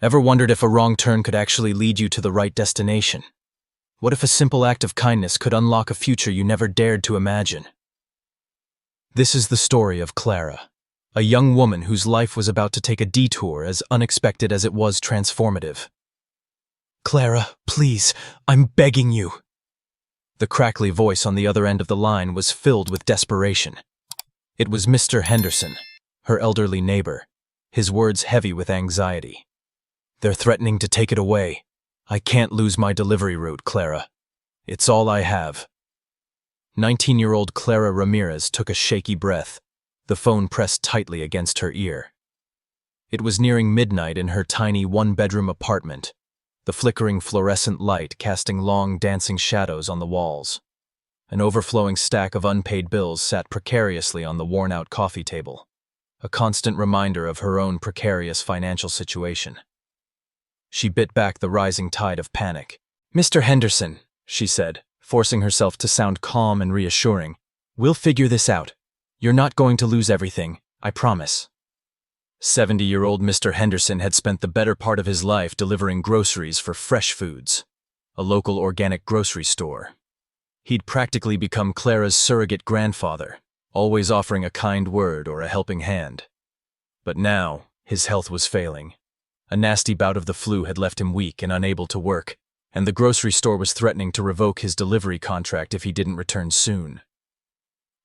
Ever wondered if a wrong turn could actually lead you to the right destination? What if a simple act of kindness could unlock a future you never dared to imagine? This is the story of Clara, a young woman whose life was about to take a detour as unexpected as it was transformative. "Clara, please, I'm begging you." The crackly voice on the other end of the line was filled with desperation. It was Mr. Henderson, her elderly neighbor, his words heavy with anxiety. "They're threatening to take it away. I can't lose my delivery route, Clara. It's all I have." 19-year-old Clara Ramirez took a shaky breath, the phone pressed tightly against her ear. It was nearing midnight in her tiny one-bedroom apartment, the flickering fluorescent light casting long dancing shadows on the walls. An overflowing stack of unpaid bills sat precariously on the worn-out coffee table, a constant reminder of her own precarious financial situation. She bit back the rising tide of panic. "Mr. Henderson," she said, forcing herself to sound calm and reassuring, "we'll figure this out. You're not going to lose everything, I promise." 70-year-old Mr. Henderson had spent the better part of his life delivering groceries for Fresh Foods, a local organic grocery store. He'd practically become Clara's surrogate grandfather, always offering a kind word or a helping hand. But now, his health was failing. A nasty bout of the flu had left him weak and unable to work, and the grocery store was threatening to revoke his delivery contract if he didn't return soon.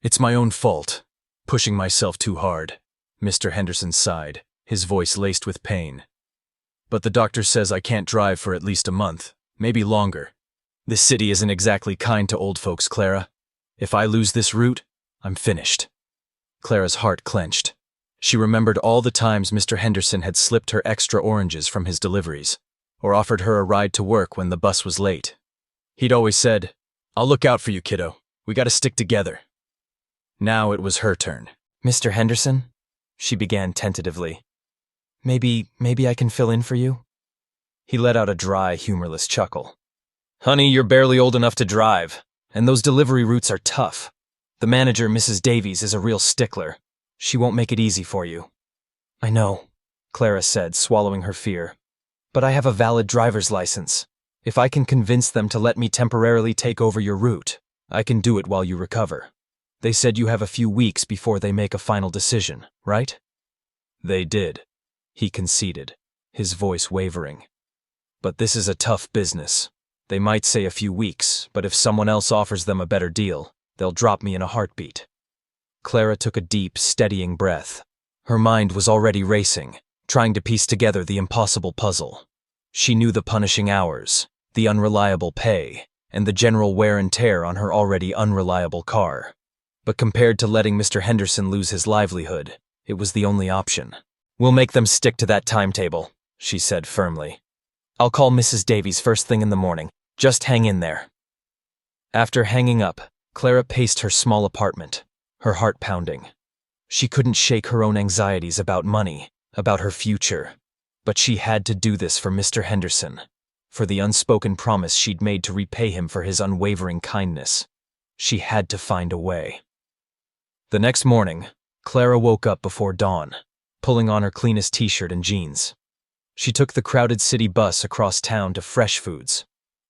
"It's my own fault, pushing myself too hard," Mr. Henderson sighed, his voice laced with pain. "But the doctor says I can't drive for at least a month, maybe longer. This city isn't exactly kind to old folks, Clara. If I lose this route, I'm finished." Clara's heart clenched. She remembered all the times Mr. Henderson had slipped her extra oranges from his deliveries, or offered her a ride to work when the bus was late. He'd always said, "I'll look out for you, kiddo. We gotta stick together." Now it was her turn. "Mr. Henderson?" she began tentatively. Maybe I can fill in for you?" He let out a dry, humorless chuckle. "Honey, you're barely old enough to drive, and those delivery routes are tough. The manager, Mrs. Davies, is a real stickler. She won't make it easy for you." "I know," Clara said, swallowing her fear. "But I have a valid driver's license. If I can convince them to let me temporarily take over your route, I can do it while you recover. They said you have a few weeks before they make a final decision, right?" "They did," he conceded, his voice wavering. "But this is a tough business. They might say a few weeks, but if someone else offers them a better deal, they'll drop me in a heartbeat." Clara took a deep, steadying breath. Her mind was already racing, trying to piece together the impossible puzzle. She knew the punishing hours, the unreliable pay, and the general wear and tear on her already unreliable car. But compared to letting Mr. Henderson lose his livelihood, it was the only option. "We'll make them stick to that timetable," she said firmly. "I'll call Mrs. Davies first thing in the morning. Just hang in there." After hanging up, Clara paced her small apartment, her heart pounding. She couldn't shake her own anxieties about money, about her future. But she had to do this for Mr. Henderson, for the unspoken promise she'd made to repay him for his unwavering kindness. She had to find a way. The next morning, Clara woke up before dawn, pulling on her cleanest t-shirt and jeans. She took the crowded city bus across town to Fresh Foods,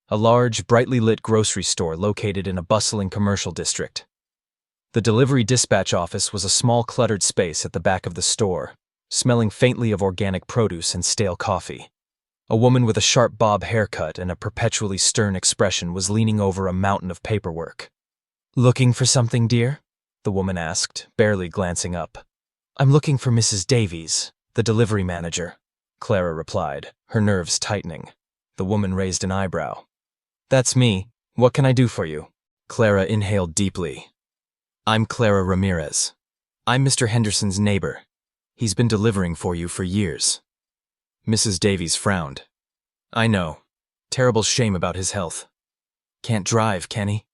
a large, brightly lit grocery store located in a bustling commercial district. The delivery dispatch office was a small cluttered space at the back of the store, smelling faintly of organic produce and stale coffee. A woman with a sharp bob haircut and a perpetually stern expression was leaning over a mountain of paperwork. "Looking for something, dear?" the woman asked, barely glancing up. "I'm looking for Mrs. Davies, the delivery manager," Clara replied, her nerves tightening. The woman raised an eyebrow. "That's me. What can I do for you?" Clara inhaled deeply. "I'm Clara Ramirez. I'm Mr. Henderson's neighbor. He's been delivering for you for years." Mrs. Davies frowned. "I know. Terrible shame about his health. Can't drive, can he?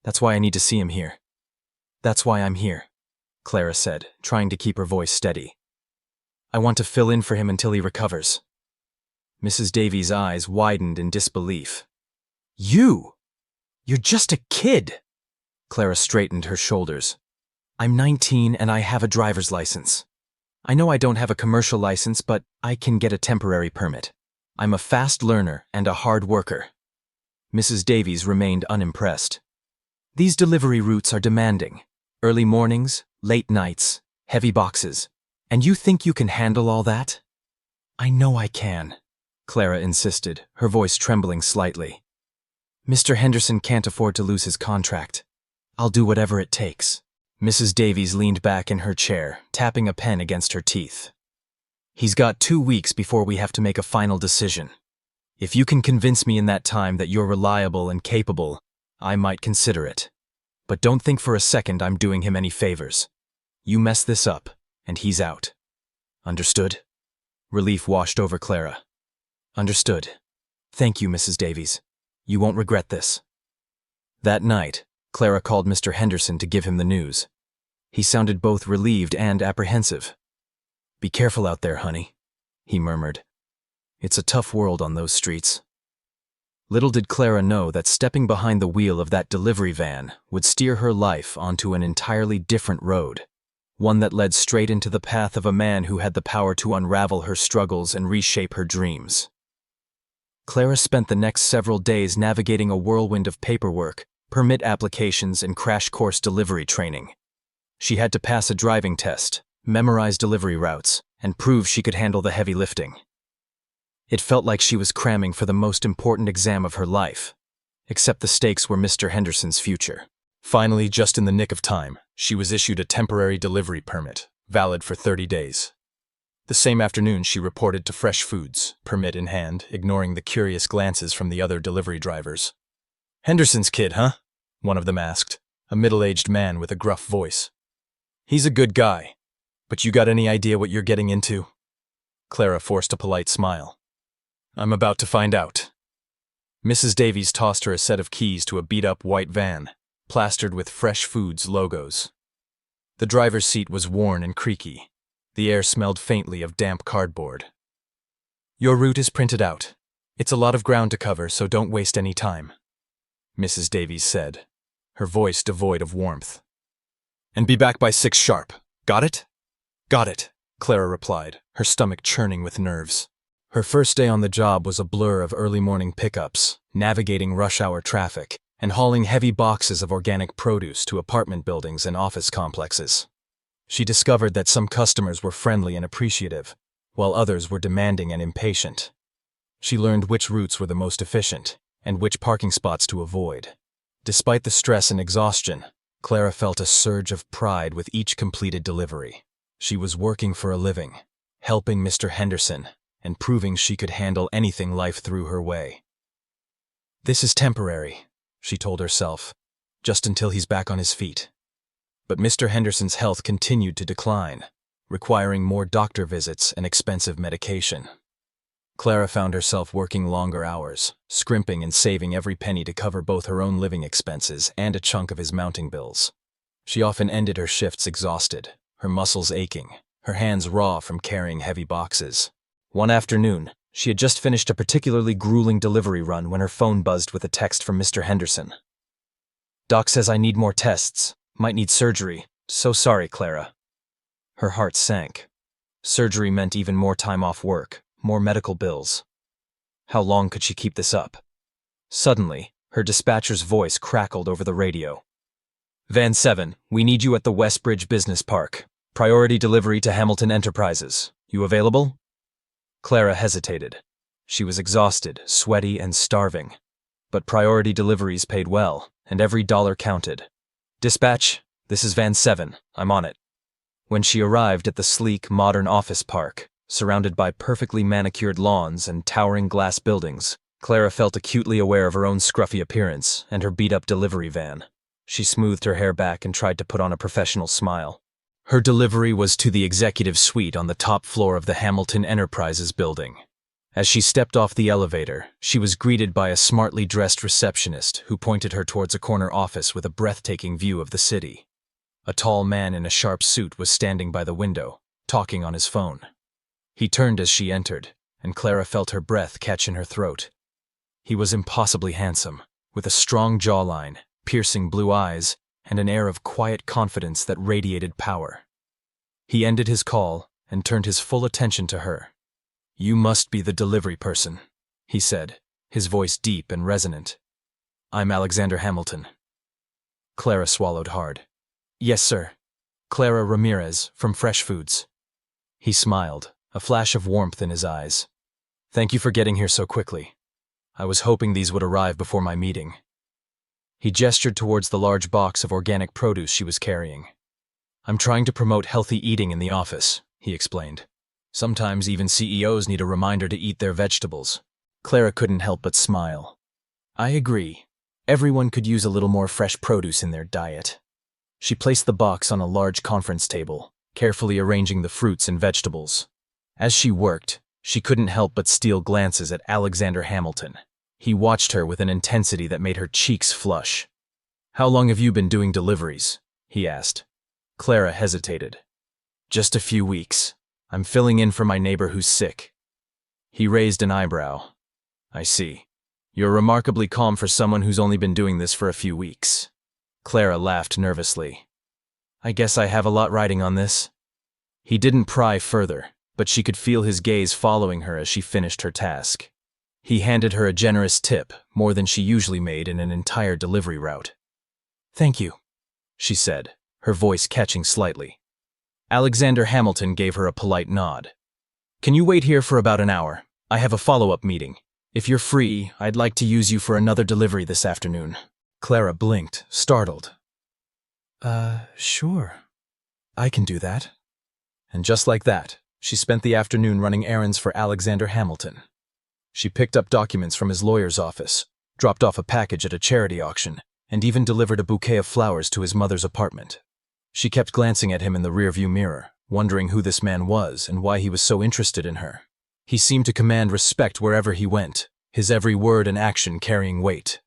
That's why I need to see him here." "That's why I'm here," Clara said, trying to keep her voice steady. "I want to fill in for him until he recovers." Mrs. Davies' eyes widened in disbelief. "You? You're just a kid." Clara straightened her shoulders. "I'm 19 and I have a driver's license. I know I don't have a commercial license, but I can get a temporary permit. I'm a fast learner and a hard worker." Mrs. Davies remained unimpressed. "These delivery routes are demanding. Early mornings, late nights, heavy boxes. And you think you can handle all that?" "I know I can," Clara insisted, her voice trembling slightly. "Mr. Henderson can't afford to lose his contract. I'll do whatever it takes." Mrs. Davies leaned back in her chair, tapping a pen against her teeth. "He's got 2 weeks before we have to make a final decision. If you can convince me in that time that you're reliable and capable, I might consider it. But don't think for a second I'm doing him any favors. You mess this up, and he's out. Understood?" Relief washed over Clara. "Understood. Thank you, Mrs. Davies. You won't regret this." That night, Clara called Mr. Henderson to give him the news. He sounded both relieved and apprehensive. "Be careful out there, honey," he murmured. "It's a tough world on those streets." Little did Clara know that stepping behind the wheel of that delivery van would steer her life onto an entirely different road, one that led straight into the path of a man who had the power to unravel her struggles and reshape her dreams. Clara spent the next several days navigating a whirlwind of paperwork, permit applications, and crash course delivery training. She had to pass a driving test, memorize delivery routes, and prove she could handle the heavy lifting. It felt like she was cramming for the most important exam of her life, except the stakes were Mr. Henderson's future. Finally, just in the nick of time, she was issued a temporary delivery permit, valid for 30 days. The same afternoon, she reported to Fresh Foods, permit in hand, ignoring the curious glances from the other delivery drivers. "Henderson's kid, huh?" one of them asked, a middle-aged man with a gruff voice. "He's a good guy, but you got any idea what you're getting into?" Clara forced a polite smile. "I'm about to find out." Mrs. Davies tossed her a set of keys to a beat-up white van, plastered with Fresh Foods logos. The driver's seat was worn and creaky. The air smelled faintly of damp cardboard. "Your route is printed out. It's a lot of ground to cover, so don't waste any time," Mrs. Davies said, her voice devoid of warmth. "And be back by 6 sharp. Got it?" "Got it," Clara replied, her stomach churning with nerves. Her first day on the job was a blur of early morning pickups, navigating rush-hour traffic, and hauling heavy boxes of organic produce to apartment buildings and office complexes. She discovered that some customers were friendly and appreciative, while others were demanding and impatient. She learned which routes were the most efficient, and which parking spots to avoid. Despite the stress and exhaustion, Clara felt a surge of pride with each completed delivery. She was working for a living, helping Mr. Henderson, and proving she could handle anything life threw her way. "This is temporary," she told herself, "just until he's back on his feet." But Mr. Henderson's health continued to decline, requiring more doctor visits and expensive medication. Clara found herself working longer hours, scrimping and saving every penny to cover both her own living expenses and a chunk of his mounting bills. She often ended her shifts exhausted, her muscles aching, her hands raw from carrying heavy boxes. One afternoon, she had just finished a particularly grueling delivery run when her phone buzzed with a text from Mr. Henderson. "Doc says I need more tests. Might need surgery. So sorry, Clara." Her heart sank. Surgery meant even more time off work, more medical bills. How long could she keep this up? Suddenly, her dispatcher's voice crackled over the radio. "Van 7, we need you at the Westbridge Business Park. Priority delivery to Hamilton Enterprises. You available?" Clara hesitated. She was exhausted, sweaty, and starving. But priority deliveries paid well, and every dollar counted. "Dispatch, this is Van 7. I'm on it." When she arrived at the sleek, modern office park, surrounded by perfectly manicured lawns and towering glass buildings, Clara felt acutely aware of her own scruffy appearance and her beat-up delivery van. She smoothed her hair back and tried to put on a professional smile. Her delivery was to the executive suite on the top floor of the Hamilton Enterprises building. As she stepped off the elevator, she was greeted by a smartly dressed receptionist who pointed her towards a corner office with a breathtaking view of the city. A tall man in a sharp suit was standing by the window, talking on his phone. He turned as she entered, and Clara felt her breath catch in her throat. He was impossibly handsome, with a strong jawline, piercing blue eyes, and an air of quiet confidence that radiated power. He ended his call and turned his full attention to her. "You must be the delivery person," he said, his voice deep and resonant. "I'm Alexander Hamilton." Clara swallowed hard. "Yes, sir. Clara Ramirez, from Fresh Foods." He smiled, a flash of warmth in his eyes. "Thank you for getting here so quickly. I was hoping these would arrive before my meeting." He gestured towards the large box of organic produce she was carrying. "I'm trying to promote healthy eating in the office," he explained. "Sometimes even CEOs need a reminder to eat their vegetables." Clara couldn't help but smile. "I agree. Everyone could use a little more fresh produce in their diet." She placed the box on a large conference table, carefully arranging the fruits and vegetables. As she worked, she couldn't help but steal glances at Alexander Hamilton. He watched her with an intensity that made her cheeks flush. "How long have you been doing deliveries?" he asked. Clara hesitated. "Just a few weeks. I'm filling in for my neighbor who's sick." He raised an eyebrow. "I see. You're remarkably calm for someone who's only been doing this for a few weeks." Clara laughed nervously. "I guess I have a lot riding on this." He didn't pry further, but she could feel his gaze following her as she finished her task. He handed her a generous tip, more than she usually made in an entire delivery route. "Thank you," she said, her voice catching slightly. Alexander Hamilton gave her a polite nod. "Can you wait here for about an hour? I have a follow-up meeting. If you're free, I'd like to use you for another delivery this afternoon." Clara blinked, startled. Sure. I can do that." And just like that, she spent the afternoon running errands for Alexander Hamilton. She picked up documents from his lawyer's office, dropped off a package at a charity auction, and even delivered a bouquet of flowers to his mother's apartment. She kept glancing at him in the rearview mirror, wondering who this man was and why he was so interested in her. He seemed to command respect wherever he went, his every word and action carrying weight.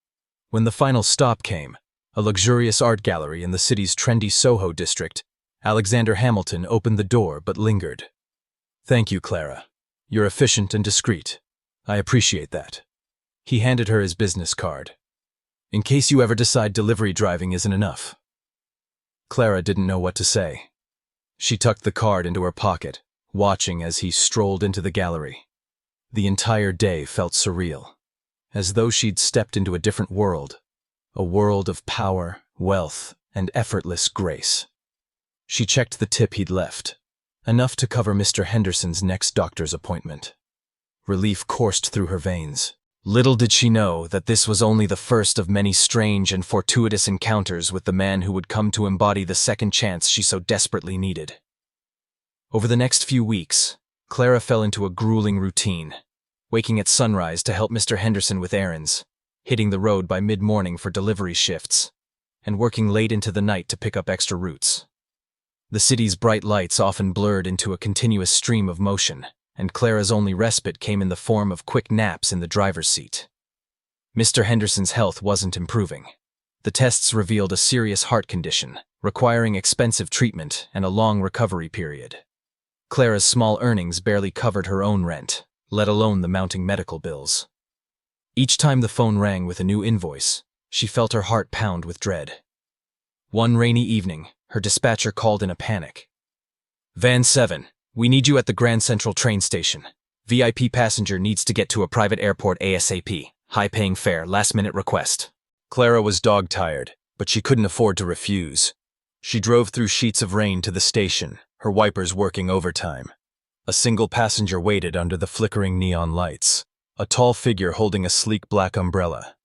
When the final stop came, a luxurious art gallery in the city's trendy Soho district, Alexander Hamilton opened the door but lingered. "Thank you, Clara. You're efficient and discreet. I appreciate that." He handed her his business card. "In case you ever decide delivery driving isn't enough." Clara didn't know what to say. She tucked the card into her pocket, watching as he strolled into the gallery. The entire day felt surreal, as though she'd stepped into a different world, a world of power, wealth, and effortless grace. She checked the tip he'd left, enough to cover Mr. Henderson's next doctor's appointment. Relief coursed through her veins. Little did she know that this was only the first of many strange and fortuitous encounters with the man who would come to embody the second chance she so desperately needed. Over the next few weeks, Clara fell into a grueling routine, waking at sunrise to help Mr. Henderson with errands, hitting the road by mid-morning for delivery shifts, and working late into the night to pick up extra routes. The city's bright lights often blurred into a continuous stream of motion, and Clara's only respite came in the form of quick naps in the driver's seat. Mr. Henderson's health wasn't improving. The tests revealed a serious heart condition, requiring expensive treatment and a long recovery period. Clara's small earnings barely covered her own rent, let alone the mounting medical bills. Each time the phone rang with a new invoice, she felt her heart pound with dread. One rainy evening, her dispatcher called in a panic. "Van 7, we need you at the Grand Central train station. VIP passenger needs to get to a private airport ASAP. High-paying fare, last-minute request." Clara was dog-tired, but she couldn't afford to refuse. She drove through sheets of rain to the station, her wipers working overtime. A single passenger waited under the flickering neon lights, a tall figure holding a sleek black umbrella.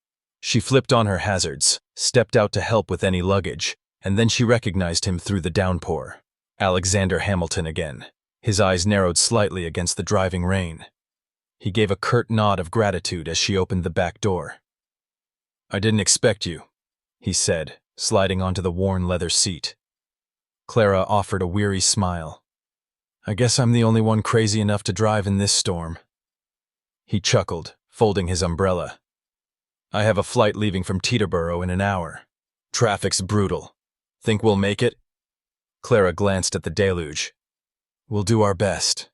She flipped on her hazards, stepped out to help with any luggage, and then she recognized him through the downpour. Alexander Hamilton again. His eyes narrowed slightly against the driving rain. He gave a curt nod of gratitude as she opened the back door. "I didn't expect you," he said, sliding onto the worn leather seat. Clara offered a weary smile. "I guess I'm the only one crazy enough to drive in this storm." He chuckled, folding his umbrella. "I have a flight leaving from Teterboro in an hour. Traffic's brutal. Think we'll make it?" Clara glanced at the deluge. "We'll do our best."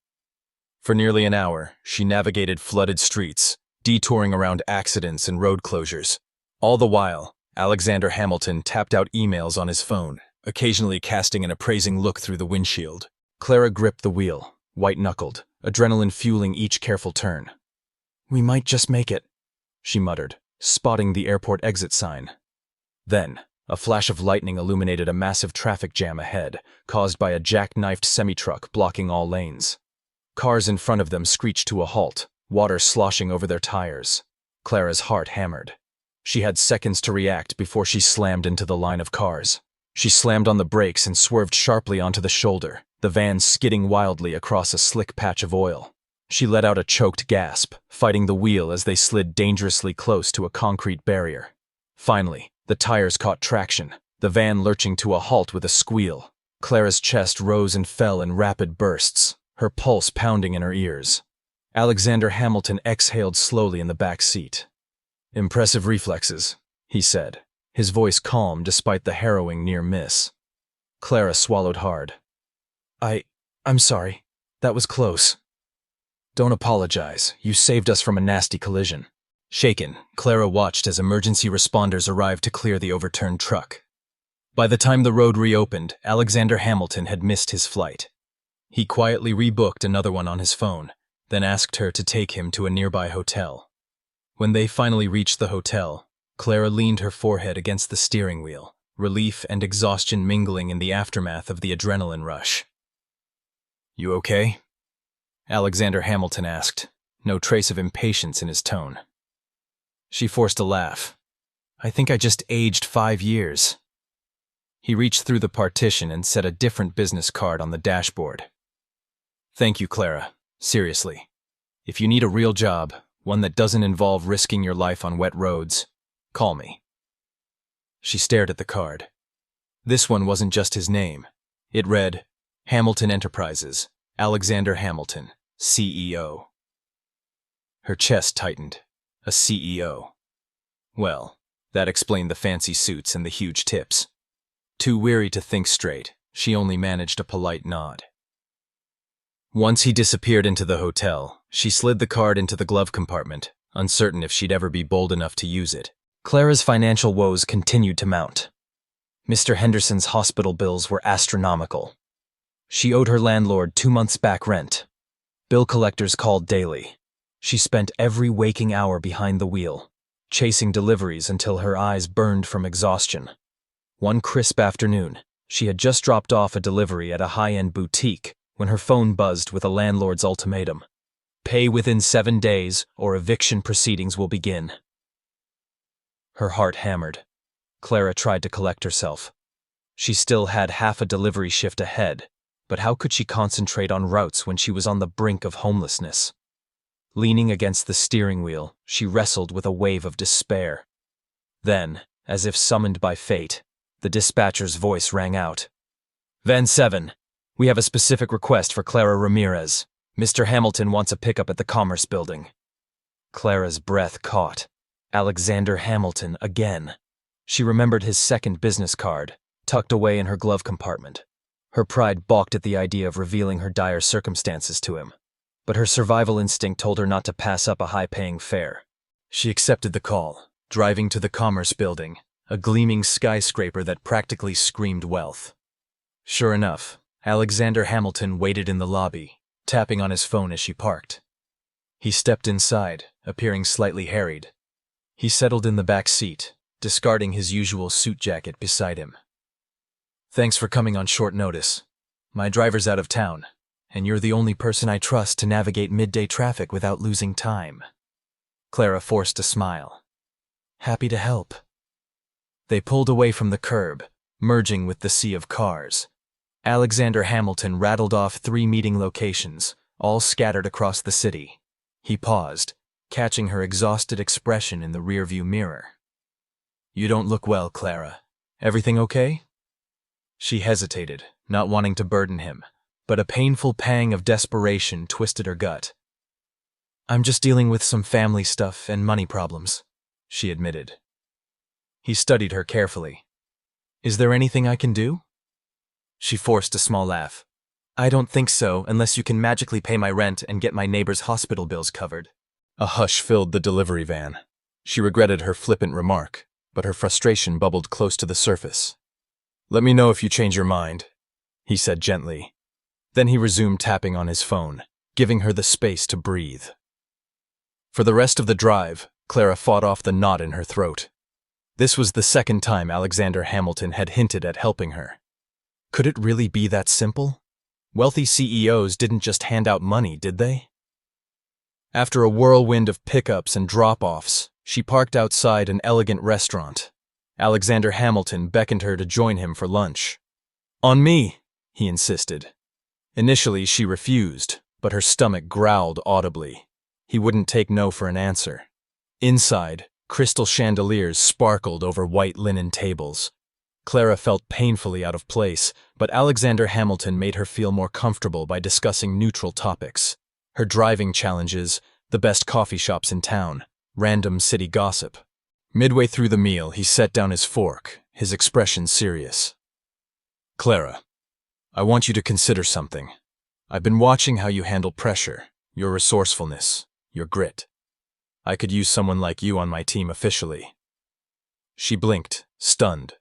For nearly an hour, she navigated flooded streets, detouring around accidents and road closures. All the while, Alexander Hamilton tapped out emails on his phone, occasionally casting an appraising look through the windshield. Clara gripped the wheel, white-knuckled, adrenaline fueling each careful turn. "We might just make it," she muttered, spotting the airport exit sign. Then, a flash of lightning illuminated a massive traffic jam ahead, caused by a jackknifed semi-truck blocking all lanes. Cars in front of them screeched to a halt, water sloshing over their tires. Clara's heart hammered. She had seconds to react before she slammed into the line of cars. She slammed on the brakes and swerved sharply onto the shoulder, the van skidding wildly across a slick patch of oil. She let out a choked gasp, fighting the wheel as they slid dangerously close to a concrete barrier. Finally, the tires caught traction, the van lurching to a halt with a squeal. Clara's chest rose and fell in rapid bursts, her pulse pounding in her ears. Alexander Hamilton exhaled slowly in the back seat. "Impressive reflexes," he said, his voice calm despite the harrowing near miss. Clara swallowed hard. I'm sorry. That was close." "Don't apologize. You saved us from a nasty collision." Shaken, Clara watched as emergency responders arrived to clear the overturned truck. By the time the road reopened, Alexander Hamilton had missed his flight. He quietly rebooked another one on his phone, then asked her to take him to a nearby hotel. When they finally reached the hotel, Clara leaned her forehead against the steering wheel, relief and exhaustion mingling in the aftermath of the adrenaline rush. "You okay?" Alexander Hamilton asked, no trace of impatience in his tone. She forced a laugh. "I think I just aged 5 years." He reached through the partition and set a different business card on the dashboard. "Thank you, Clara. Seriously. If you need a real job, one that doesn't involve risking your life on wet roads, call me." She stared at the card. This one wasn't just his name. It read, Hamilton Enterprises, Alexander Hamilton, CEO. Her chest tightened. A CEO. Well, that explained the fancy suits and the huge tips. Too weary to think straight, she only managed a polite nod. Once he disappeared into the hotel, she slid the card into the glove compartment, uncertain if she'd ever be bold enough to use it. Clara's financial woes continued to mount. Mr. Henderson's hospital bills were astronomical. She owed her landlord 2 months' back rent. Bill collectors called daily. She spent every waking hour behind the wheel, chasing deliveries until her eyes burned from exhaustion. One crisp afternoon, she had just dropped off a delivery at a high-end boutique when her phone buzzed with a landlord's ultimatum. Pay within 7 days or eviction proceedings will begin. Her heart hammered. Clara tried to collect herself. She still had half a delivery shift ahead, but how could she concentrate on routes when she was on the brink of homelessness? Leaning against the steering wheel, she wrestled with a wave of despair. Then, as if summoned by fate, the dispatcher's voice rang out. "Van 7, we have a specific request for Clara Ramirez. Mr. Hamilton wants a pickup at the Commerce Building." Clara's breath caught. Alexander Hamilton again. She remembered his second business card, tucked away in her glove compartment. Her pride balked at the idea of revealing her dire circumstances to him, but her survival instinct told her not to pass up a high-paying fare. She accepted the call, driving to the Commerce Building, a gleaming skyscraper that practically screamed wealth. Sure enough, Alexander Hamilton waited in the lobby, tapping on his phone as she parked. He stepped inside, appearing slightly harried. He settled in the back seat, discarding his usual suit jacket beside him. "Thanks for coming on short notice. My driver's out of town, and you're the only person I trust to navigate midday traffic without losing time." Clara forced a smile. "Happy to help." They pulled away from the curb, merging with the sea of cars. Alexander Hamilton rattled off 3 meeting locations, all scattered across the city. He paused, catching her exhausted expression in the rearview mirror. "You don't look well, Clara. Everything okay?" She hesitated, not wanting to burden him, but a painful pang of desperation twisted her gut. "I'm just dealing with some family stuff and money problems," she admitted. He studied her carefully. "Is there anything I can do?" She forced a small laugh. "I don't think so, unless you can magically pay my rent and get my neighbor's hospital bills covered." A hush filled the delivery van. She regretted her flippant remark, but her frustration bubbled close to the surface. "Let me know if you change your mind," he said gently. Then he resumed tapping on his phone, giving her the space to breathe. For the rest of the drive, Clara fought off the knot in her throat. This was the second time Alexander Hamilton had hinted at helping her. Could it really be that simple? Wealthy CEOs didn't just hand out money, did they? After a whirlwind of pickups and drop-offs, she parked outside an elegant restaurant. Alexander Hamilton beckoned her to join him for lunch. "On me," he insisted. Initially, she refused, but her stomach growled audibly. He wouldn't take no for an answer. Inside, crystal chandeliers sparkled over white linen tables. Clara felt painfully out of place, but Alexander Hamilton made her feel more comfortable by discussing neutral topics. Her driving challenges, the best coffee shops in town, random city gossip. Midway through the meal, he set down his fork, his expression serious. "Clara, I want you to consider something. I've been watching how you handle pressure, your resourcefulness, your grit. I could use someone like you on my team officially." She blinked, stunned.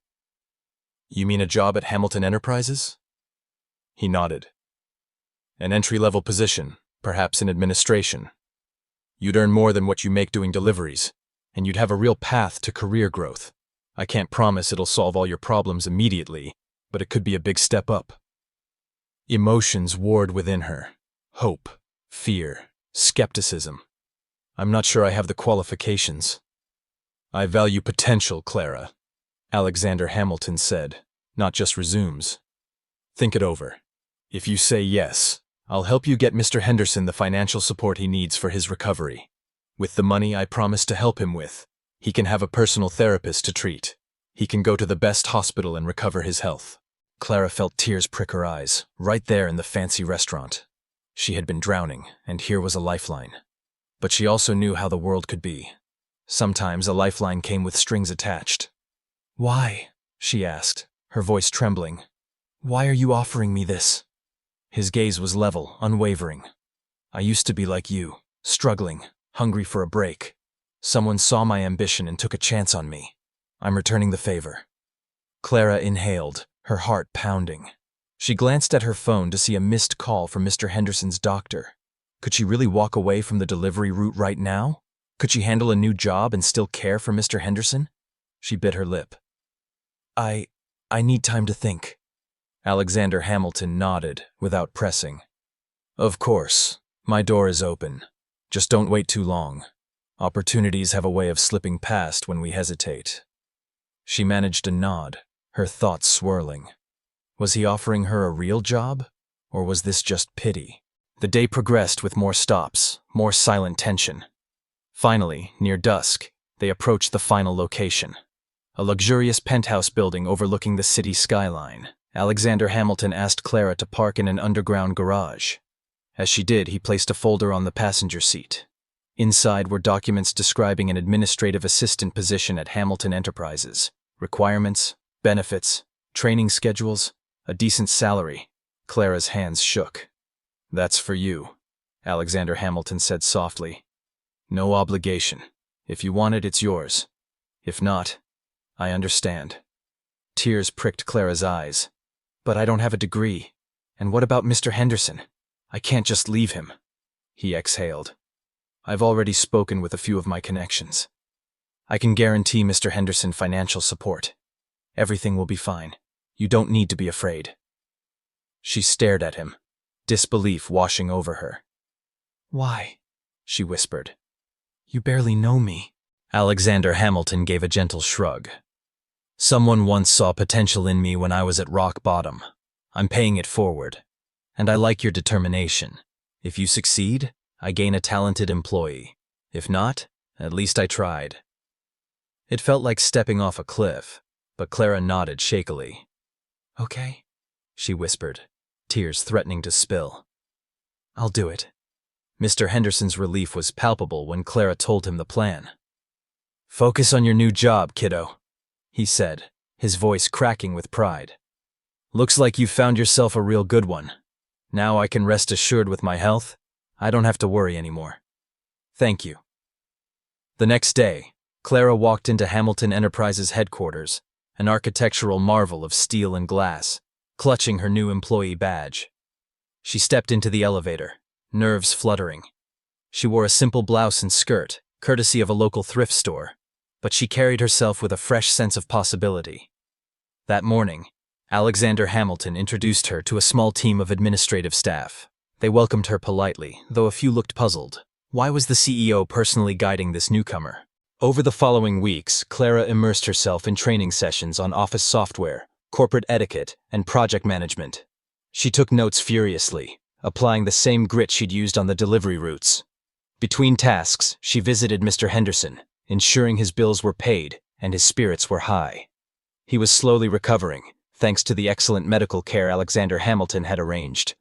"You mean a job at Hamilton Enterprises?" He nodded. "An entry-level position, perhaps in administration. You'd earn more than what you make doing deliveries, and you'd have a real path to career growth. I can't promise it'll solve all your problems immediately, but it could be a big step up." Emotions warred within her. Hope, fear, skepticism. "I'm not sure I have the qualifications." "I value potential, Clara," Alexander Hamilton said, not just resumes. "Think it over. If you say yes, I'll help you get Mr. Henderson the financial support he needs for his recovery. With the money I promise to help him with, he can have a personal therapist to treat. He can go to the best hospital and recover his health." Clara felt tears prick her eyes, right there in the fancy restaurant. She had been drowning, and here was a lifeline. But she also knew how the world could be. Sometimes a lifeline came with strings attached. "Why?" she asked, her voice trembling. "Why are you offering me this?" His gaze was level, unwavering. "I used to be like you, struggling, hungry for a break. Someone saw my ambition and took a chance on me. I'm returning the favor." Clara inhaled, her heart pounding. She glanced at her phone to see a missed call from Mr. Henderson's doctor. Could she really walk away from the delivery route right now? Could she handle a new job and still care for Mr. Henderson? She bit her lip. I need time to think." Alexander Hamilton nodded, without pressing. "Of course, my door is open. Just don't wait too long. Opportunities have a way of slipping past when we hesitate." She managed a nod, her thoughts swirling. Was he offering her a real job, or was this just pity? The day progressed with more stops, more silent tension. Finally, near dusk, they approached the final location. A luxurious penthouse building overlooking the city skyline. Alexander Hamilton asked Clara to park in an underground garage. As she did, he placed a folder on the passenger seat. Inside were documents describing an administrative assistant position at Hamilton Enterprises. Requirements, benefits, training schedules, a decent salary. Clara's hands shook. "That's for you," Alexander Hamilton said softly. "No obligation. If you want it, it's yours. If not, I understand." Tears pricked Clara's eyes. "But I don't have a degree. And what about Mr. Henderson? I can't just leave him." He exhaled. "I've already spoken with a few of my connections. I can guarantee Mr. Henderson financial support. Everything will be fine. You don't need to be afraid." She stared at him, disbelief washing over her. "Why?" she whispered. "You barely know me." Alexander Hamilton gave a gentle shrug. "Someone once saw potential in me when I was at rock bottom. I'm paying it forward. And I like your determination. If you succeed, I gain a talented employee. If not, at least I tried." It felt like stepping off a cliff, but Clara nodded shakily. "Okay," she whispered, tears threatening to spill. "I'll do it." Mr. Henderson's relief was palpable when Clara told him the plan. "Focus on your new job, kiddo," he said, his voice cracking with pride. "Looks like you've found yourself a real good one. Now I can rest assured with my health. I don't have to worry anymore. Thank you." The next day, Clara walked into Hamilton Enterprises headquarters, an architectural marvel of steel and glass, clutching her new employee badge. She stepped into the elevator, nerves fluttering. She wore a simple blouse and skirt, courtesy of a local thrift store, but she carried herself with a fresh sense of possibility. That morning, Alexander Hamilton introduced her to a small team of administrative staff. They welcomed her politely, though a few looked puzzled. Why was the CEO personally guiding this newcomer? Over the following weeks, Clara immersed herself in training sessions on office software, corporate etiquette, and project management. She took notes furiously, applying the same grit she'd used on the delivery routes. Between tasks, she visited Mr. Henderson, ensuring his bills were paid and his spirits were high. He was slowly recovering, thanks to the excellent medical care Alexander Hamilton had arranged.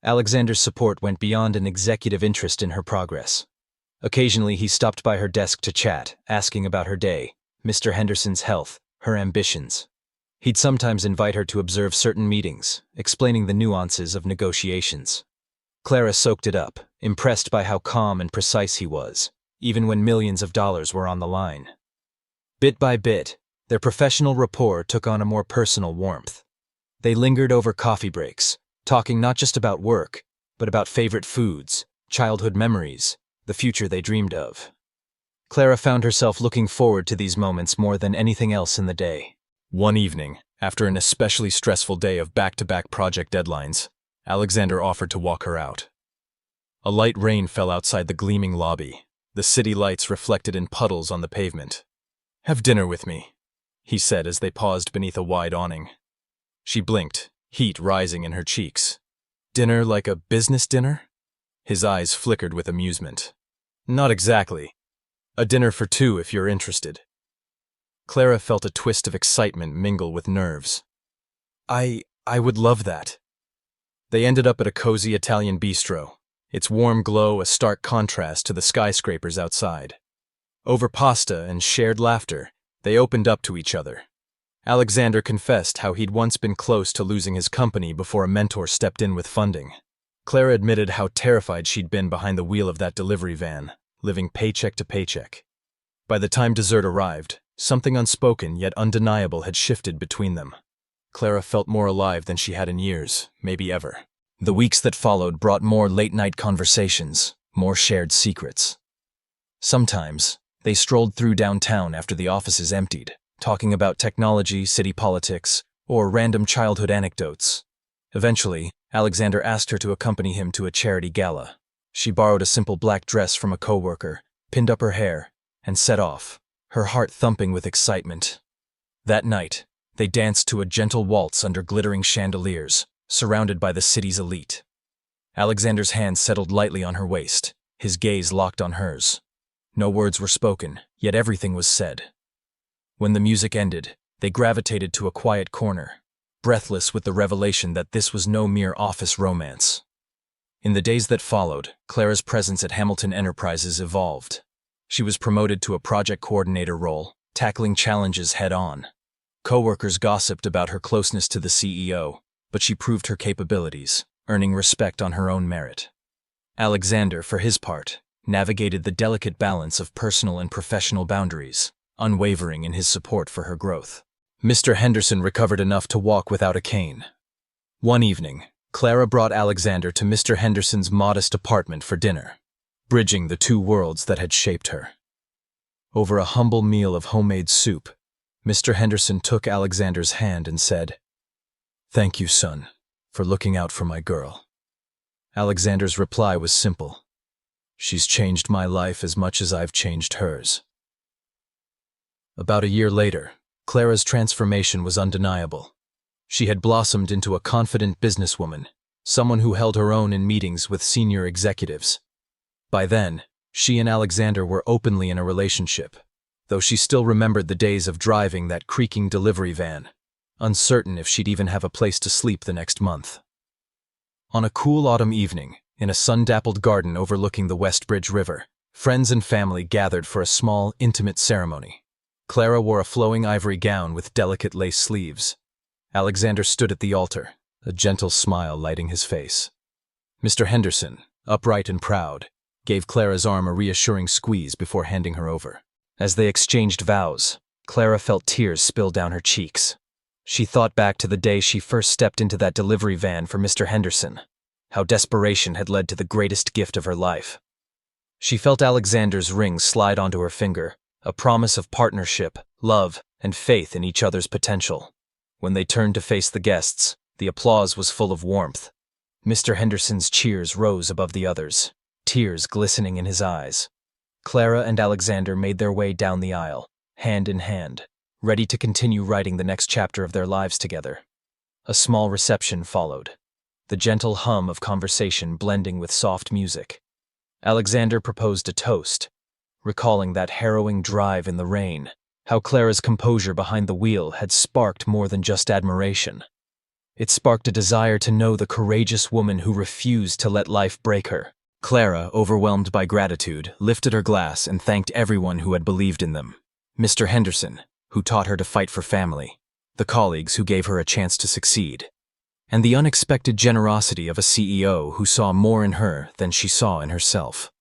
Alexander's support went beyond an executive interest in her progress. Occasionally, he stopped by her desk to chat, asking about her day, Mr. Henderson's health, her ambitions. He'd sometimes invite her to observe certain meetings, explaining the nuances of negotiations. Clara soaked it up, impressed by how calm and precise he was, even when millions of dollars were on the line. Bit by bit, their professional rapport took on a more personal warmth. They lingered over coffee breaks, talking not just about work, but about favorite foods, childhood memories, the future they dreamed of. Clara found herself looking forward to these moments more than anything else in the day. One evening, after an especially stressful day of back-to-back project deadlines, Alexander offered to walk her out. A light rain fell outside the gleaming lobby, the city lights reflected in puddles on the pavement. "Have dinner with me," he said as they paused beneath a wide awning. She blinked, heat rising in her cheeks. "Dinner like a business dinner?" His eyes flickered with amusement. "Not exactly. A dinner for two if you're interested." Clara felt a twist of excitement mingle with nerves. I would love that." They ended up at a cozy Italian bistro, its warm glow a stark contrast to the skyscrapers outside. Over pasta and shared laughter, they opened up to each other. Alexander confessed how he'd once been close to losing his company before a mentor stepped in with funding. Clara admitted how terrified she'd been behind the wheel of that delivery van, living paycheck to paycheck. By the time dessert arrived, something unspoken yet undeniable had shifted between them. Clara felt more alive than she had in years, maybe ever. The weeks that followed brought more late-night conversations, more shared secrets. Sometimes, they strolled through downtown after the offices emptied, talking about technology, city politics, or random childhood anecdotes. Eventually, Alexander asked her to accompany him to a charity gala. She borrowed a simple black dress from a coworker, pinned up her hair, and set off, her heart thumping with excitement. That night, they danced to a gentle waltz under glittering chandeliers, surrounded by the city's elite. Alexander's hand settled lightly on her waist, his gaze locked on hers. No words were spoken, yet everything was said. When the music ended, they gravitated to a quiet corner, breathless with the revelation that this was no mere office romance. In the days that followed, Clara's presence at Hamilton Enterprises evolved. She was promoted to a project coordinator role, tackling challenges head-on. Coworkers gossiped about her closeness to the CEO, but she proved her capabilities, earning respect on her own merit. Alexander, for his part, navigated the delicate balance of personal and professional boundaries, unwavering in his support for her growth. Mr. Henderson recovered enough to walk without a cane. One evening, Clara brought Alexander to Mr. Henderson's modest apartment for dinner, bridging the two worlds that had shaped her. Over a humble meal of homemade soup, Mr. Henderson took Alexander's hand and said, "Thank you, son, for looking out for my girl." Alexander's reply was simple. "She's changed my life as much as I've changed hers." About a year later, Clara's transformation was undeniable. She had blossomed into a confident businesswoman, someone who held her own in meetings with senior executives. By then, she and Alexander were openly in a relationship, though she still remembered the days of driving that creaking delivery van, uncertain if she'd even have a place to sleep the next month. On a cool autumn evening, in a sun-dappled garden overlooking the Westbridge River, friends and family gathered for a small, intimate ceremony. Clara wore a flowing ivory gown with delicate lace sleeves. Alexander stood at the altar, a gentle smile lighting his face. Mr. Henderson, upright and proud, gave Clara's arm a reassuring squeeze before handing her over. As they exchanged vows, Clara felt tears spill down her cheeks. She thought back to the day she first stepped into that delivery van for Mr. Henderson, how desperation had led to the greatest gift of her life. She felt Alexander's ring slide onto her finger, a promise of partnership, love, and faith in each other's potential. When they turned to face the guests, the applause was full of warmth. Mr. Henderson's cheers rose above the others, tears glistening in his eyes. Clara and Alexander made their way down the aisle, hand in hand, ready to continue writing the next chapter of their lives together. A small reception followed, the gentle hum of conversation blending with soft music. Alexander proposed a toast, recalling that harrowing drive in the rain, how Clara's composure behind the wheel had sparked more than just admiration. It sparked a desire to know the courageous woman who refused to let life break her. Clara, overwhelmed by gratitude, lifted her glass and thanked everyone who had believed in them. Mr. Henderson, who taught her to fight for family, the colleagues who gave her a chance to succeed, and the unexpected generosity of a CEO who saw more in her than she saw in herself.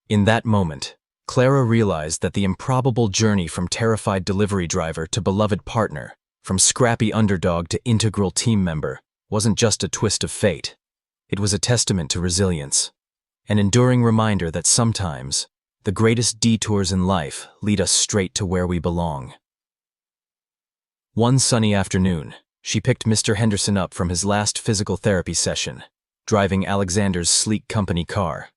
In that moment, Clara realized that the improbable journey from terrified delivery driver to beloved partner, from scrappy underdog to integral team member, wasn't just a twist of fate. It was a testament to resilience, an enduring reminder that sometimes the greatest detours in life lead us straight to where we belong. One sunny afternoon, she picked Mr. Henderson up from his last physical therapy session, driving Alexander's sleek company car.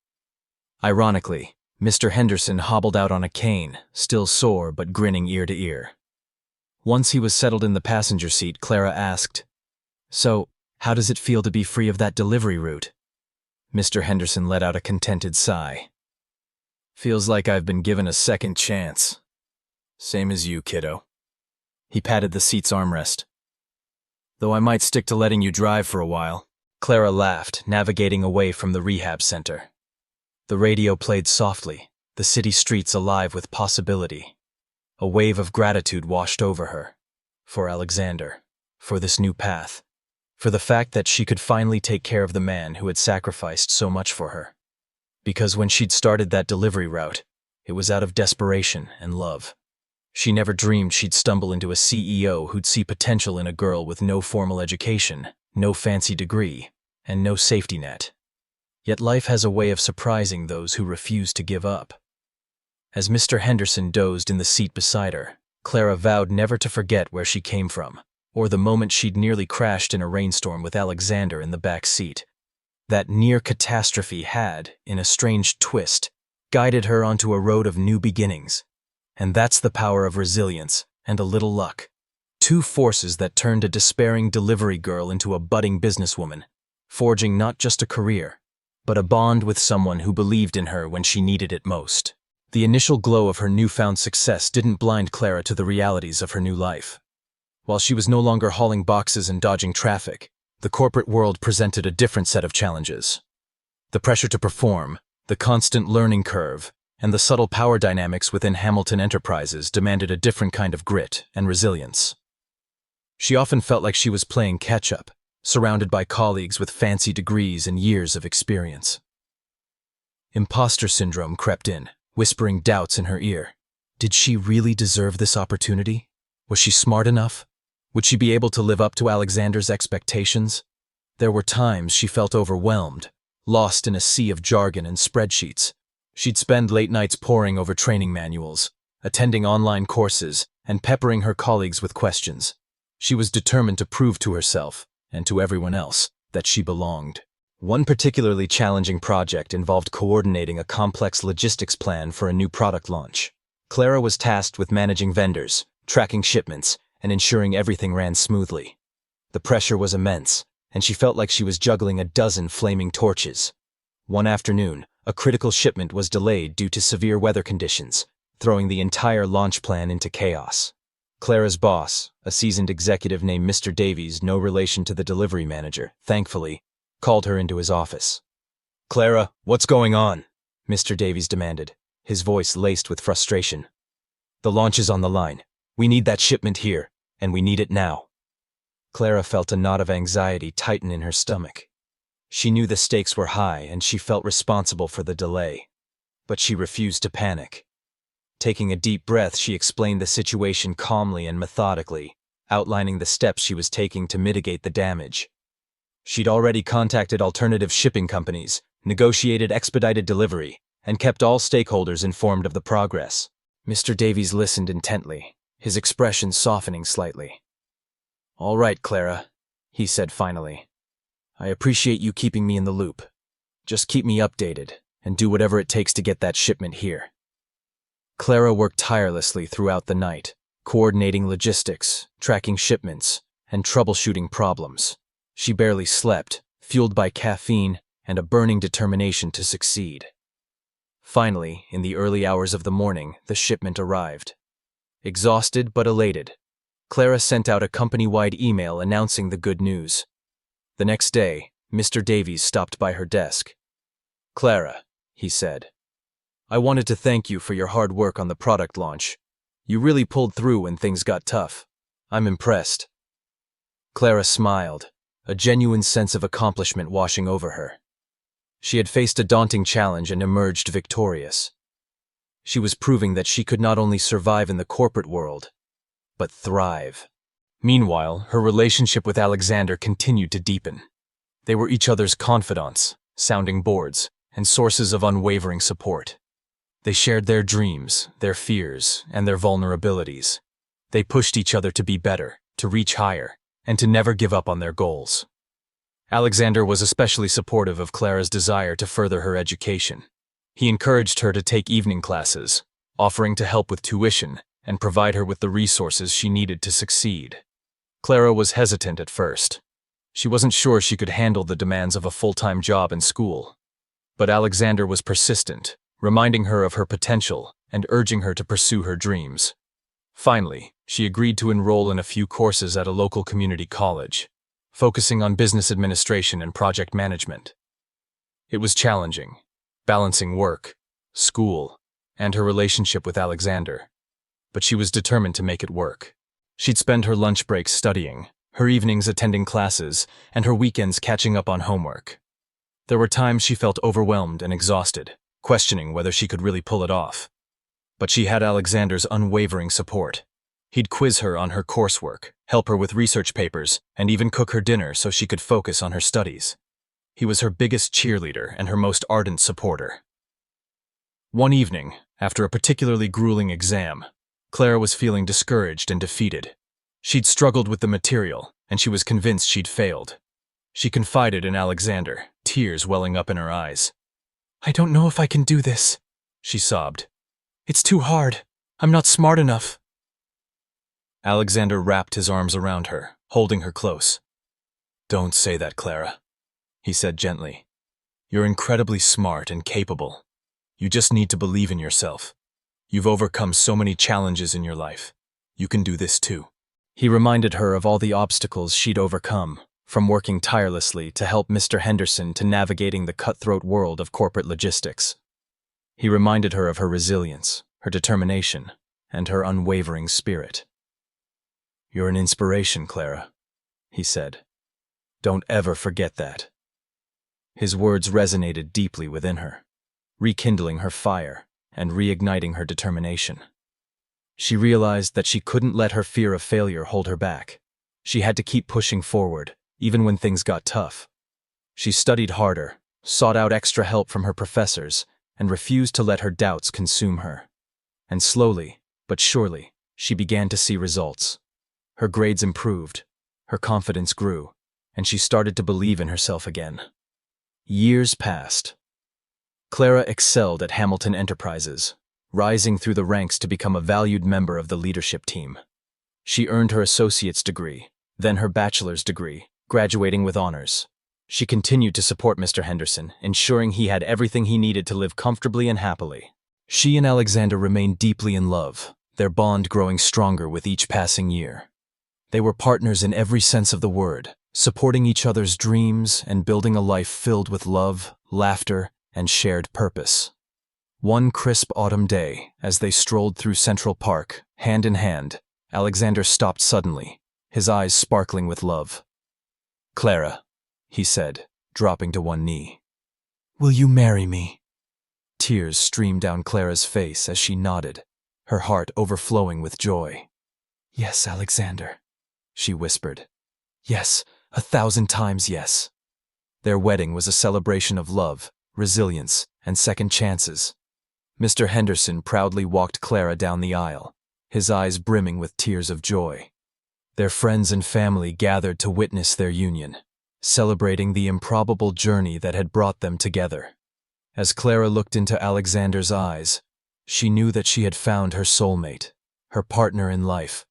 Ironically, Mr. Henderson hobbled out on a cane, still sore but grinning ear to ear. Once he was settled in the passenger seat, Clara asked, "So, how does it feel to be free of that delivery route?" Mr. Henderson let out a contented sigh. "Feels like I've been given a second chance. Same as you, kiddo." He patted the seat's armrest. "Though I might stick to letting you drive for a while." Clara laughed, navigating away from the rehab center. The radio played softly, the city streets alive with possibility. A wave of gratitude washed over her. For Alexander, for this new path, for the fact that she could finally take care of the man who had sacrificed so much for her. Because when she'd started that delivery route, it was out of desperation and love. She never dreamed she'd stumble into a CEO who'd see potential in a girl with no formal education, no fancy degree, and no safety net. Yet life has a way of surprising those who refuse to give up. As Mr. Henderson dozed in the seat beside her, Clara vowed never to forget where she came from, or the moment she'd nearly crashed in a rainstorm with Alexander in the back seat. That near catastrophe had, in a strange twist, guided her onto a road of new beginnings. And that's the power of resilience and a little luck. Two forces that turned a despairing delivery girl into a budding businesswoman, forging not just a career, but a bond with someone who believed in her when she needed it most. The initial glow of her newfound success didn't blind Clara to the realities of her new life. While she was no longer hauling boxes and dodging traffic, the corporate world presented a different set of challenges. The pressure to perform, the constant learning curve, and the subtle power dynamics within Hamilton Enterprises demanded a different kind of grit and resilience. She often felt like she was playing catch-up, surrounded by colleagues with fancy degrees and years of experience. Imposter syndrome crept in, whispering doubts in her ear. Did she really deserve this opportunity? Was she smart enough? Would she be able to live up to Alexander's expectations? There were times she felt overwhelmed, lost in a sea of jargon and spreadsheets. She'd spend late nights poring over training manuals, attending online courses, and peppering her colleagues with questions. She was determined to prove to herself, and to everyone else, that she belonged. One particularly challenging project involved coordinating a complex logistics plan for a new product launch. Clara was tasked with managing vendors, tracking shipments, and ensuring everything ran smoothly. The pressure was immense, and she felt like she was juggling a dozen flaming torches. One afternoon, a critical shipment was delayed due to severe weather conditions, throwing the entire launch plan into chaos. Clara's boss, a seasoned executive named Mr. Davies, no relation to the delivery manager, thankfully, called her into his office. "Clara, what's going on?" Mr. Davies demanded, his voice laced with frustration. "The launch is on the line. We need that shipment here, and we need it now." Clara felt a knot of anxiety tighten in her stomach. She knew the stakes were high, and she felt responsible for the delay. But she refused to panic. Taking a deep breath, she explained the situation calmly and methodically, outlining the steps she was taking to mitigate the damage. She'd already contacted alternative shipping companies, negotiated expedited delivery, and kept all stakeholders informed of the progress. Mr. Davies listened intently, his expression softening slightly. "All right, Clara," he said finally. "I appreciate you keeping me in the loop. Just keep me updated, and do whatever it takes to get that shipment here." Clara worked tirelessly throughout the night, coordinating logistics, tracking shipments, and troubleshooting problems. She barely slept, fueled by caffeine and a burning determination to succeed. Finally, in the early hours of the morning, the shipment arrived. Exhausted but elated, Clara sent out a company-wide email announcing the good news. The next day, Mr. Davies stopped by her desk. "Clara," he said, "I wanted to thank you for your hard work on the product launch. You really pulled through when things got tough. I'm impressed." Clara smiled, a genuine sense of accomplishment washing over her. She had faced a daunting challenge and emerged victorious. She was proving that she could not only survive in the corporate world, but thrive. Meanwhile, her relationship with Alexander continued to deepen. They were each other's confidants, sounding boards, and sources of unwavering support. They shared their dreams, their fears, and their vulnerabilities. They pushed each other to be better, to reach higher, and to never give up on their goals. Alexander was especially supportive of Clara's desire to further her education. He encouraged her to take evening classes, offering to help with tuition and provide her with the resources she needed to succeed. Clara was hesitant at first. She wasn't sure she could handle the demands of a full-time job and school. But Alexander was persistent, reminding her of her potential and urging her to pursue her dreams. Finally, she agreed to enroll in a few courses at a local community college, focusing on business administration and project management. It was challenging, balancing work, school, and her relationship with Alexander. But she was determined to make it work. She'd spend her lunch breaks studying, her evenings attending classes, and her weekends catching up on homework. There were times she felt overwhelmed and exhausted, questioning whether she could really pull it off. But she had Alexander's unwavering support. He'd quiz her on her coursework, help her with research papers, and even cook her dinner so she could focus on her studies. He was her biggest cheerleader and her most ardent supporter. One evening, after a particularly grueling exam, Clara was feeling discouraged and defeated. She'd struggled with the material, and she was convinced she'd failed. She confided in Alexander, tears welling up in her eyes. "I don't know if I can do this," she sobbed. "It's too hard. I'm not smart enough." Alexander wrapped his arms around her, holding her close. "Don't say that, Clara," he said gently. "You're incredibly smart and capable. You just need to believe in yourself. You've overcome so many challenges in your life. You can do this too." He reminded her of all the obstacles she'd overcome, from working tirelessly to help Mr. Henderson to navigating the cutthroat world of corporate logistics. He reminded her of her resilience, her determination, and her unwavering spirit. "You're an inspiration, Clara," he said. "Don't ever forget that." His words resonated deeply within her, rekindling her fire and reigniting her determination. She realized that she couldn't let her fear of failure hold her back. She had to keep pushing forward, even when things got tough. She studied harder, sought out extra help from her professors, and refused to let her doubts consume her. And slowly, but surely, she began to see results. Her grades improved, her confidence grew, and she started to believe in herself again. Years passed. Clara excelled at Hamilton Enterprises, rising through the ranks to become a valued member of the leadership team. She earned her associate's degree, then her bachelor's degree, graduating with honors. She continued to support Mr. Henderson, ensuring he had everything he needed to live comfortably and happily. She and Alexander remained deeply in love, their bond growing stronger with each passing year. They were partners in every sense of the word, supporting each other's dreams and building a life filled with love, laughter, and shared purpose. One crisp autumn day, as they strolled through Central Park, hand in hand, Alexander stopped suddenly, his eyes sparkling with love. "Clara," he said, dropping to one knee. "Will you marry me?" Tears streamed down Clara's face as she nodded, her heart overflowing with joy. "Yes, Alexander," she whispered. "Yes, 1,000 times yes." Their wedding was a celebration of love, resilience, and second chances. Mr. Henderson proudly walked Clara down the aisle, his eyes brimming with tears of joy. Their friends and family gathered to witness their union, celebrating the improbable journey that had brought them together. As Clara looked into Alexander's eyes, she knew that she had found her soulmate, her partner in life,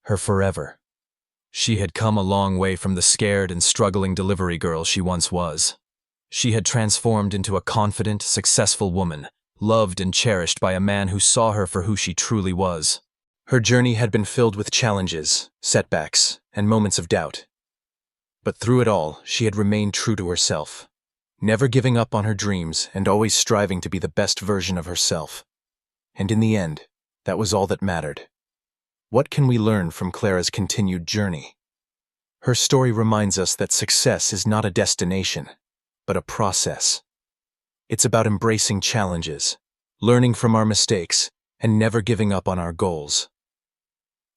her forever. She had come a long way from the scared and struggling delivery girl she once was. She had transformed into a confident, successful woman, loved and cherished by a man who saw her for who she truly was. Her journey had been filled with challenges, setbacks, and moments of doubt. But through it all, she had remained true to herself, never giving up on her dreams and always striving to be the best version of herself. And in the end, that was all that mattered. What can we learn from Clara's continued journey? Her story reminds us that success is not a destination, but a process. It's about embracing challenges, learning from our mistakes, and never giving up on our goals.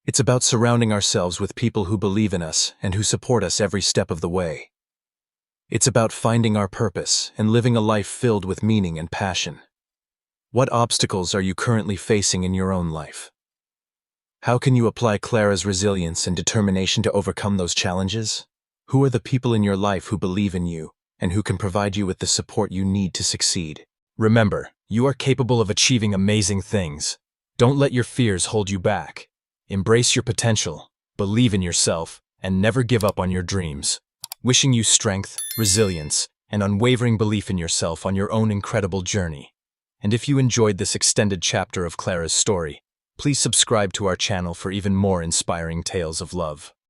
It's about surrounding ourselves with people who believe in us and who support us every step of the way. It's about finding our purpose and living a life filled with meaning and passion. What obstacles are you currently facing in your own life? How can you apply Clara's resilience and determination to overcome those challenges? Who are the people in your life who believe in you and who can provide you with the support you need to succeed? Remember, you are capable of achieving amazing things. Don't let your fears hold you back. Embrace your potential, believe in yourself, and never give up on your dreams. Wishing you strength, resilience, and unwavering belief in yourself on your own incredible journey. And if you enjoyed this extended chapter of Clara's story, please subscribe to our channel for even more inspiring tales of love.